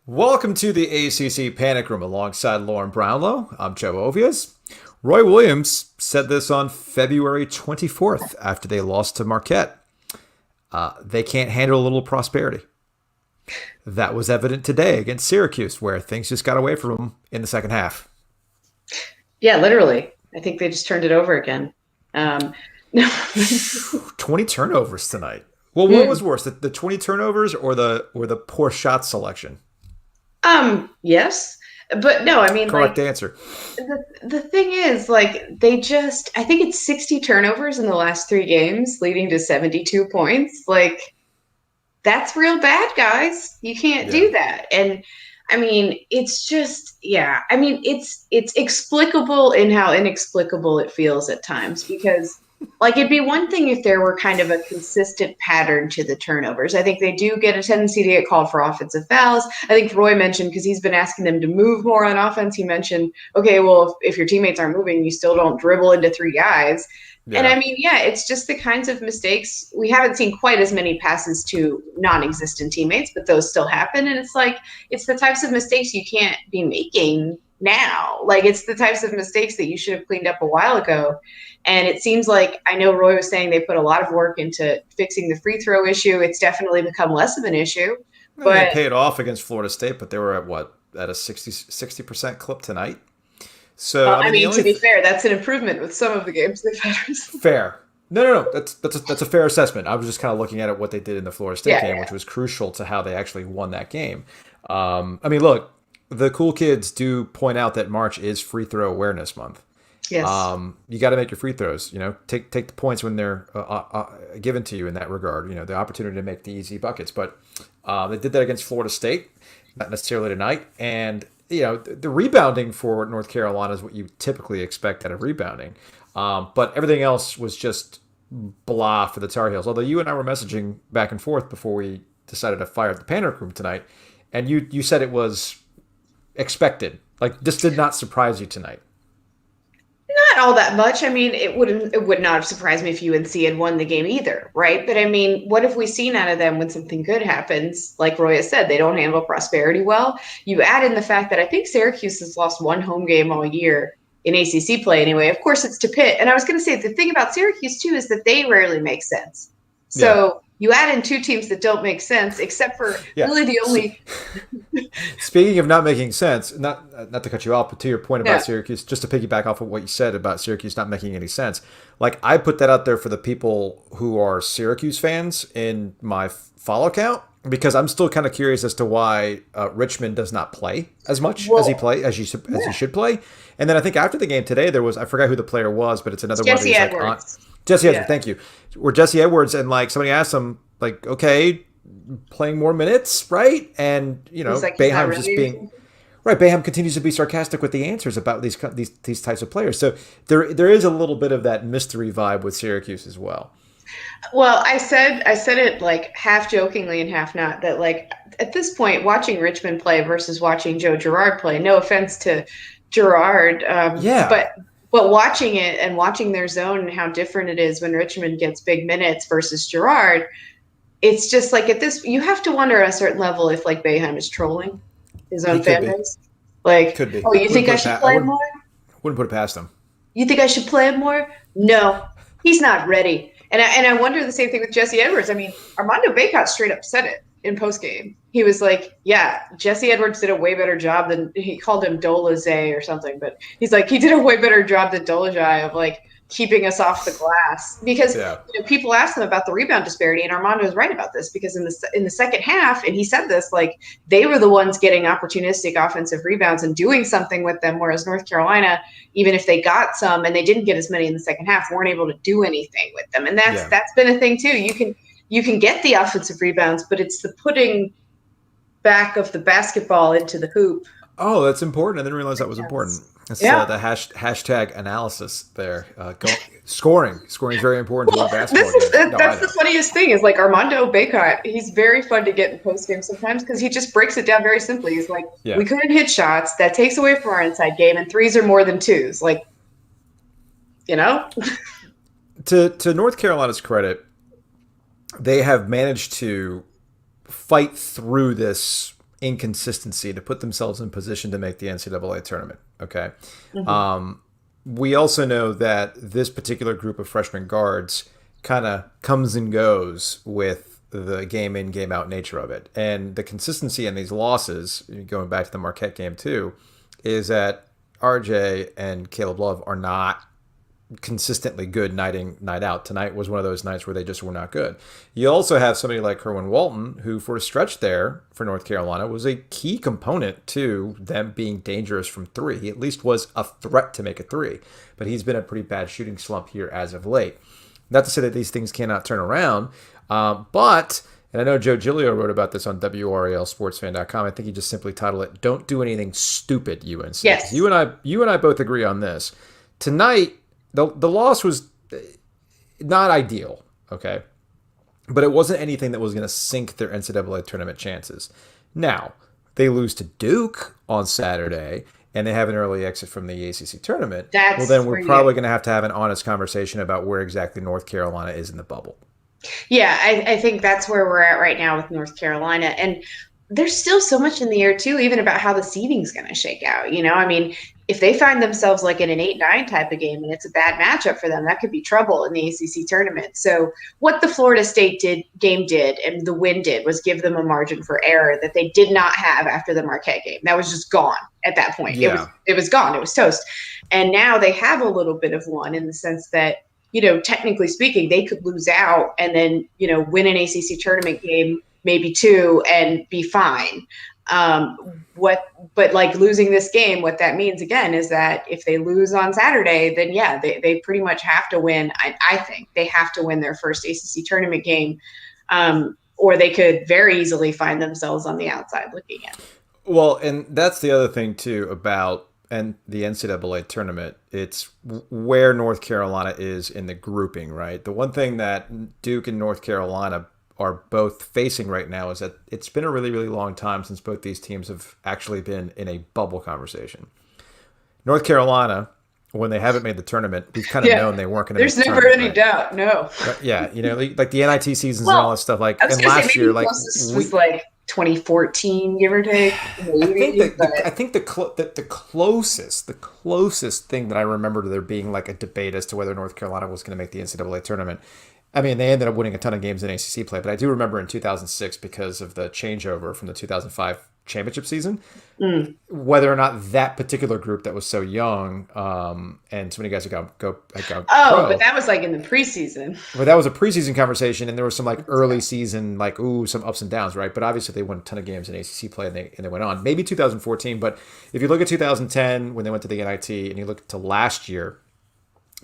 Welcome to the ACC Panic Room alongside Lauren Brownlow. I'm Joe Ovies. Roy Williams said this on February 24th after they lost to Marquette. They can't handle a little prosperity. That was evident today against Syracuse, where things just got away from them in the second half. Yeah, literally. I think they just turned it over again. No. 20 turnovers tonight. Well, what was worse, the 20 turnovers or the poor shot selection? Yes, but no, I mean, Correct answer. the thing is, I think it's 60 turnovers in the last three games, leading to 72 points. That's real bad, guys. You can't Yeah. do that. And I mean, it's just, yeah. I mean, it's explicable in how inexplicable it feels at times because it'd be one thing if there were kind of a consistent pattern to the turnovers. I think they do get a tendency to get called for offensive fouls. I think Roy mentioned, because he's been asking them to move more on offense, he mentioned, okay, well, if your teammates aren't moving, you still don't dribble into three guys. And Yeah. I mean, yeah, it's just the kinds of mistakes. We haven't seen quite as many passes to non-existent teammates, but those still happen. And it's the types of mistakes you can't be making now. It's the types of mistakes that you should have cleaned up a while ago. And it seems like, I know Roy was saying they put a lot of work into fixing the free throw issue. It's definitely become less of an issue. Well, they But paid off against Florida State, but they were at what? At a 60% clip tonight. So, I I mean, the mean, to only be fair, that's an improvement with some of the games they've had recently. fair. No. That's a fair assessment. I was just kind of looking at what they did in the Florida State Yeah, game, yeah. which was crucial to how they actually won that game. I mean, look, the cool kids do point out that March is Free Throw Awareness Month. Yes. You got to make your free throws. Take the points when they're given to you in that regard. The opportunity to make the easy buckets. But they did that against Florida State, not necessarily tonight. And the rebounding for North Carolina is what you typically expect out of rebounding. But everything else was just blah for the Tar Heels. Although you and I were messaging back and forth before we decided to fire up the Panic Room tonight, and you said it was expected. Like, this did not surprise you tonight. Not all that much. I mean, it would not have surprised me if UNC had won the game either, right? But I mean, what have we seen out of them when something good happens? Like Roy has said, they don't handle prosperity well. You add in the fact that I think Syracuse has lost one home game all year in ACC play anyway. Of course, it's to Pitt. And I was going to say the thing about Syracuse too is that they rarely make sense. Yeah. So you add in two teams that don't make sense, except for Yeah. really the only. Speaking of not making sense, not to cut you off, but to your point Yeah. about Syracuse, just to piggyback off of what you said about Syracuse not making any sense, like I put that out there for the people who are Syracuse fans in my follow count because I'm still kind of curious as to why Richmond does not play as much as Well, as he should play. And then I think after the game today, there was I forgot who the player was, but it's another one of Jesse these like Edwards. Jesse Edwards. Yeah. Thank you. Where Jesse Edwards and like somebody asked him like, okay, playing more minutes, right? And He's like, he's not Boeheim's just really. being right. Boeheim continues to be sarcastic with the answers about these types of players. So there is a little bit of that mystery vibe with Syracuse as well. Well, I said it like half jokingly and half not that at this point watching Richmond play versus watching Joe Girard play. No offense to Girard, Yeah, but watching it and watching their zone and how different it is when Richmond gets big minutes versus Girard, it's just like at this you have to wonder at a certain level if like Boeheim is trolling his he own could fan be. base. Like, Could be. oh, you Wouldn't think put I it should past. I play him more? wouldn't put it past him. You think I should play him more? No, he's not ready. And I wonder the same thing with Jesse Edwards. I mean, Armando Bacot straight up said it in postgame. He was like, "Yeah, Jesse Edwards did a way better job than he called him Dolezay or something." But he's like, he did a way better job than Dolezay of like keeping us off the glass because Yeah, people asked him about the rebound disparity, and Armando is right about this because in the second half, and he said this like they were the ones getting opportunistic offensive rebounds and doing something with them, whereas North Carolina, even if they got some and they didn't get as many in the second half, weren't able to do anything with them, and that's yeah. that's been a thing too. You can get the offensive rebounds, but it's the putting back of the basketball into the hoop. Oh, that's important. I didn't realize that was important. That's Yeah. the hashtag analysis there. Scoring is very important to a basketball This is game. No, I that's know. the funniest thing is like Armando Bacot. He's very fun to get in post game sometimes because he just breaks it down very simply. He's like, Yeah. we couldn't hit shots. That takes away from our inside game, and threes are more than twos. Like, you know, To North Carolina's credit, they have managed to fight through this inconsistency to put themselves in position to make the NCAA tournament. Okay. Mm-hmm. We also know that this particular group of freshman guards kind of comes and goes with the game in, game out nature of it. And the consistency in these losses, going back to the Marquette game too, is that RJ and Caleb Love are not consistently good night in, night out. Tonight was one of those nights where they just were not good. You also have somebody like Kerwin Walton, who for a stretch there for North Carolina was a key component to them being dangerous from three. He at least was a threat to make a three, but he's been a pretty bad shooting slump here as of late. Not to say that these things cannot turn around, but, and I know Joe Giglio wrote about this on WRALSportsFan.com. I think he just simply titled it, "Don't Do Anything Stupid, UNC." Yes. You and I both agree on this. Tonight, the loss was not ideal, okay? But it wasn't anything that was going to sink their NCAA tournament chances. Now, they lose to Duke on Saturday, and they have an early exit from the ACC tournament. Well, then we're probably going to have an honest conversation about where exactly North Carolina is in the bubble. Yeah, I think that's where we're at right now with North Carolina. And there's still so much in the air, too, even about how the seeding's going to shake out. You know, I mean, if they find themselves like in an 8-9 type of game and it's a bad matchup for them, that could be trouble in the ACC tournament. So what the Florida State game did and the win did was give them a margin for error that they did not have after the Marquette game. That was just gone at that point. Yeah. It was gone. It was toast. And now they have a little bit of one in the sense that, you know, technically speaking, they could lose out and then, you know, win an ACC tournament game, maybe two, and be fine. But like losing this game, what that means again is that if they lose on Saturday, then yeah, they pretty much have to win. I think they have to win their first ACC tournament game, or they could very easily find themselves on the outside looking in. Well, and that's the other thing too about and the NCAA tournament. It's where North Carolina is in the grouping, right? The one thing that Duke and North Carolina are both facing right now is that it's been a really, really long time since both these teams have actually been in a bubble conversation. North Carolina, when they haven't made the tournament, we've kind of known they weren't going to make the tournament. There's never any doubt, no. But yeah, you know, like the NIT seasons and all that stuff. Like, and last year, like was like 2014, give or take. Maybe, I think the closest thing that I remember to there being like a debate as to whether North Carolina was going to make the NCAA tournament. I mean, they ended up winning a ton of games in ACC play, but I do remember in 2006 because of the changeover from the 2005 championship season, whether or not that particular group that was so young and so many guys got pro. But that was like in the preseason. But that was a preseason conversation, and there was some like early season, like some ups and downs, right? But obviously they won a ton of games in ACC play, and they went on. Maybe 2014, but if you look at 2010 when they went to the NIT, and you look to last year.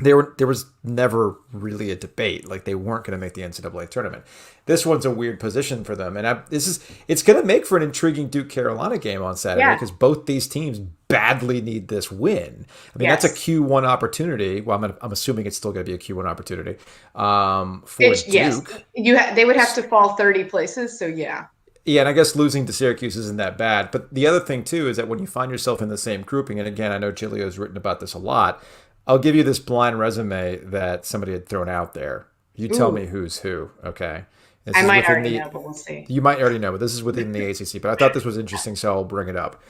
There was never really a debate. Like they weren't going to make the NCAA tournament. This one's a weird position for them, and it's going to make for an intriguing Duke Carolina game on Saturday because both these teams badly need this win. I mean, that's a Q1 opportunity. Well, I'm assuming it's still going to be a Q1 opportunity for Duke. Yes, they would have to fall 30 places. So yeah. Yeah, and I guess losing to Syracuse isn't that bad. But the other thing too is that when you find yourself in the same grouping, and again, I know Giglio's written about this a lot. I'll give you this blind resume that somebody had thrown out there. You tell me who's who, okay? I might already know, but we'll see. You might already know, but this is within the ACC. But I thought this was interesting, so I'll bring it up.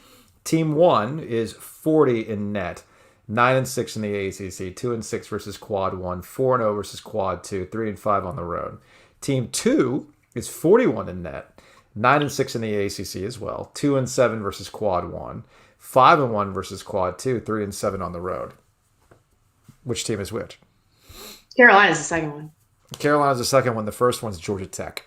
Team 1 is 40 in net, 9-6 in the ACC, 2-6 versus Quad 1, 4-0 versus Quad 2, 3-5 on the road. Team 2 is 41 in net, 9-6 in the ACC as well, 2-7 versus Quad 1, 5-1 versus Quad 2, 3-7 on the road. Which team is which? Carolina's the second one. Carolina's the second one. The first one's Georgia Tech.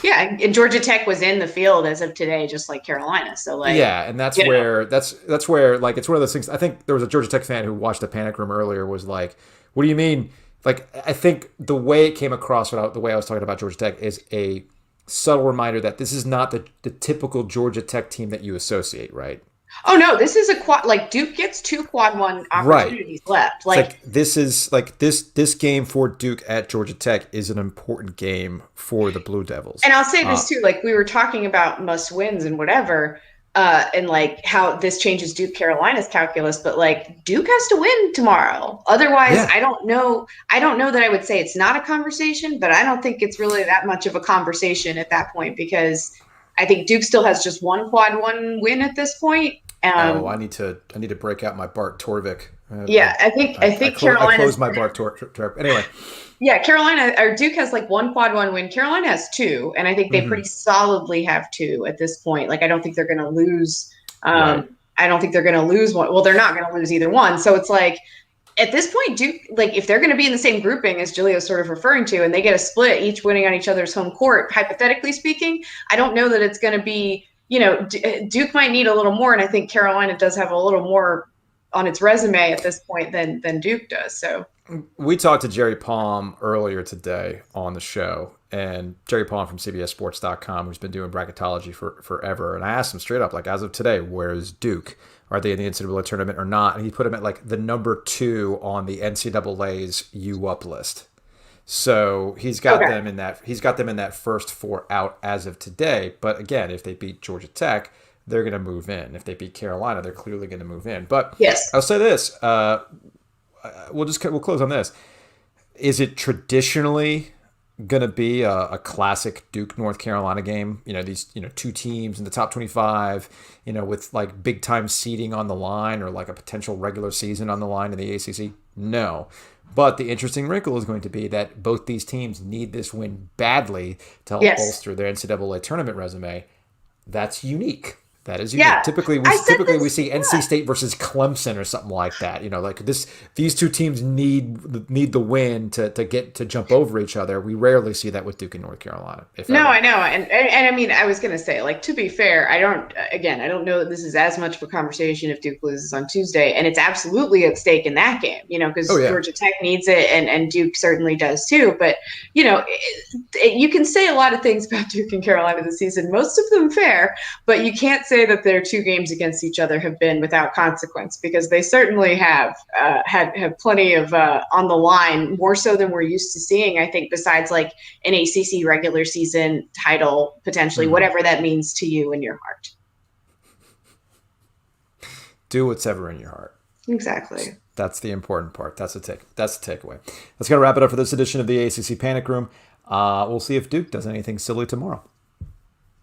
Yeah, and Georgia Tech was in the field as of today, just like Carolina. So like, yeah, and that's where like it's one of those things. I think there was a Georgia Tech fan who watched the Panic Room earlier was like, "What do you mean?" Like, I think the way it came across, the way I was talking about Georgia Tech, is a subtle reminder that this is not the typical Georgia Tech team that you associate, right? Oh no, this is a quad. Like Duke gets 2 quad 1 opportunities left. Like this is like this game for Duke at Georgia Tech is an important game for the Blue Devils. And I'll say this too, like we were talking about must wins and whatever, and like how this changes Duke Carolina's calculus, but like Duke has to win tomorrow. Otherwise, I don't know that I would say it's not a conversation, but I don't think it's really that much of a conversation at that point because I think Duke still has just one quad one win at this point. I need to break out my Bart Torvik. Yeah, I think Carolina. I closed my Bart Torvik. Anyway. Yeah, Carolina or Duke has like one quad one win. Carolina has two, and I think they pretty solidly have two at this point. Like, I don't think they're going to lose. Right. I don't think they're going to lose one. Well, they're not going to lose either one. So it's like, at this point, Duke, like, if they're going to be in the same grouping as Julio's sort of referring to, and they get a split, each winning on each other's home court, hypothetically speaking, I don't know that it's going to be, Duke might need a little more, and I think Carolina does have a little more on its resume at this point than Duke does. So. We talked to Jerry Palm earlier today on the show, and Jerry Palm from CBSSports.com, who's been doing bracketology for forever. And I asked him straight up, like, as of today, where is Duke? Are they in the NCAA tournament or not? And he put him at like the number 2 on the NCAA's U up list. So he's got them in that. He's got them in that first 4 out as of today. But again, if they beat Georgia Tech, they're going to move in. If they beat Carolina, they're clearly going to move in. But yes, I'll say this. We'll close on this. Is it traditionally going to be a classic Duke North Carolina game? These 2 teams in the top 25, with like big time seeding on the line, or like a potential regular season on the line in the ACC? No. But the interesting wrinkle is going to be that both these teams need this win badly to help bolster their NCAA tournament resume. That's unique. That is unique. Yeah. Typically, we see NC State versus Clemson or something like that. Like this, these 2 teams need the win to jump over each other. We rarely see that with Duke and North Carolina. I know, and I mean, I was gonna say, like, to be fair, I don't know that this is as much of a conversation if Duke loses on Tuesday, and it's absolutely at stake in that game. Because Georgia Tech needs it, and Duke certainly does too. But you can say a lot of things about Duke and Carolina this season, most of them fair, but you can't say that their 2 games against each other have been without consequence, because they certainly have had plenty of on the line, more so than we're used to seeing, I think, besides like an ACC regular season title, potentially, whatever that means to you in your heart. Do what's ever in your heart. Exactly. That's the important part. That's the takeaway. Let's go wrap it up for this edition of the ACC Panic Room. We'll see if Duke does anything silly tomorrow.